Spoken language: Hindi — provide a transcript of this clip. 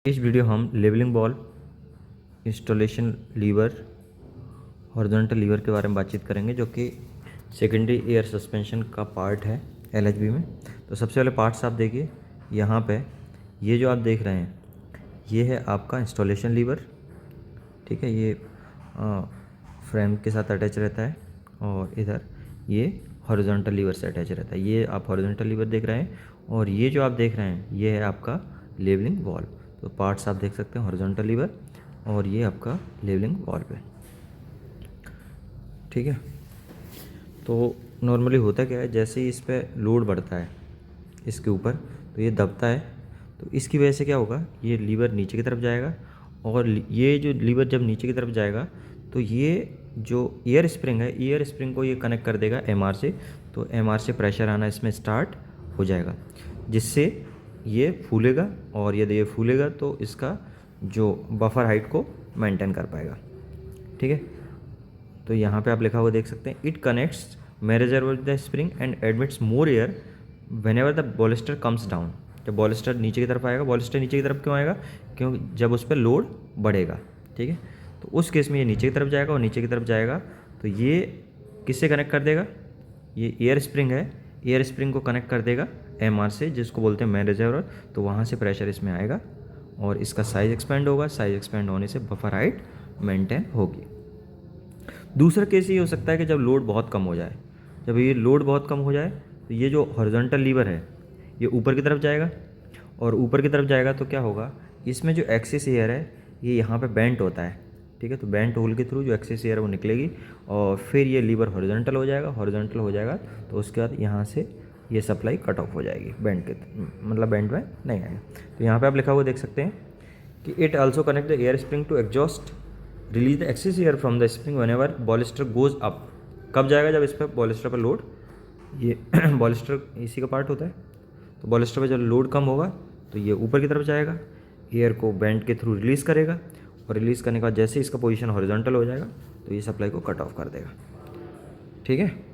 इस वीडियो हम levelling ball, installation lever, horizontal lever के बारे में बातचीत करेंगे, जो कि सेकेंडरी एयर सस्पेंशन का पार्ट है एलएचबी में। तो सबसे पहले पार्ट्स आप देखिए यहाँ पे, ये जो आप देख रहे हैं ये है आपका इंस्टॉलेशन लीवर, ठीक है। ये फ्रेम के साथ अटैच रहता है और इधर ये हॉरिजॉन्टल लीवर से अटैच रहता है। ये आप हॉरिजॉन्टल लीवर देख रहे हैं और ये जो आप देख रहे हैं ये है आपका लेवलिंग बॉल। तो पार्ट्स आप देख सकते हैं, हॉरिजॉन्टल लीवर और ये आपका लेवलिंग बॉल पे, ठीक है। तो नॉर्मली होता क्या है, जैसे ही इस पर लोड बढ़ता है इसके ऊपर तो ये दबता है, तो इसकी वजह से क्या होगा, ये लीवर नीचे की तरफ जाएगा और ये जो लीवर जब नीचे की तरफ जाएगा तो ये जो एयर स्प्रिंग है, एयर स्प्रिंग को ये कनेक्ट कर देगा एमआर से। तो एमआर से प्रेशर आना इसमें स्टार्ट हो जाएगा, जिससे ये फूलेगा और यदि ये फूलेगा तो इसका जो बफर हाइट को मेंटेन कर पाएगा, ठीक है। तो यहाँ पे आप लिखा हुआ देख सकते हैं, it connects reservoir with the spring and admits more air whenever the bolster comes down. जब बॉलिस्टर नीचे की तरफ आएगा, बॉलिस्टर नीचे की तरफ क्यों आएगा, क्योंकि जब उस पर लोड बढ़ेगा, ठीक है। तो उस केस में ये नीचे की तरफ जाएगा और नीचे की तरफ जाएगा तो ये किससे कनेक्ट कर देगा, ये एयर स्प्रिंग है, एयर स्प्रिंग को कनेक्ट कर देगा एमआर से, जिसको बोलते हैं मैन रिजर्वर। तो वहाँ से प्रेशर इसमें आएगा और इसका साइज़ एक्सपेंड होगा, साइज़ एक्सपेंड होने से बफर हाइट मेंटेन होगी। दूसरा केस ये हो सकता है कि जब लोड बहुत कम हो जाए, जब ये लोड बहुत कम हो जाए तो ये जो हॉरिजॉन्टल लीवर है ये ऊपर की तरफ जाएगा और ऊपर की तरफ जाएगा तो क्या होगा, इसमें जो एक्सिस एयर है ये यहाँ पे बेंट होता है, ठीक है। तो बेंट होल के थ्रू जो एक्सिस एयर है वो निकलेगी और फिर ये लीवर हॉरिजॉन्टल हो जाएगा। हॉरिजॉन्टल हो जाएगा तो उसके बाद यहाँ से ये सप्लाई कट ऑफ हो जाएगी, बेंट के मतलब बेंट में नहीं आएगा। तो यहाँ पे आप लिखा हुआ देख सकते हैं कि it also connect the air spring to exhaust release the excess air from the spring whenever bolster goes up. कब जाएगा, जब इस पर बॉलिस्टर पर लोड, ये बॉलिस्टर इसी का पार्ट होता है, तो बॉलिस्टर पर जब लोड कम होगा तो ये ऊपर की तरफ जाएगा, एयर को बेंट के थ्रू रिलीज़ करेगा और रिलीज़ करने के बाद जैसे इसका पोजीशन हॉरिजॉन्टल हो जाएगा तो ये सप्लाई को कट ऑफ कर देगा, ठीक है।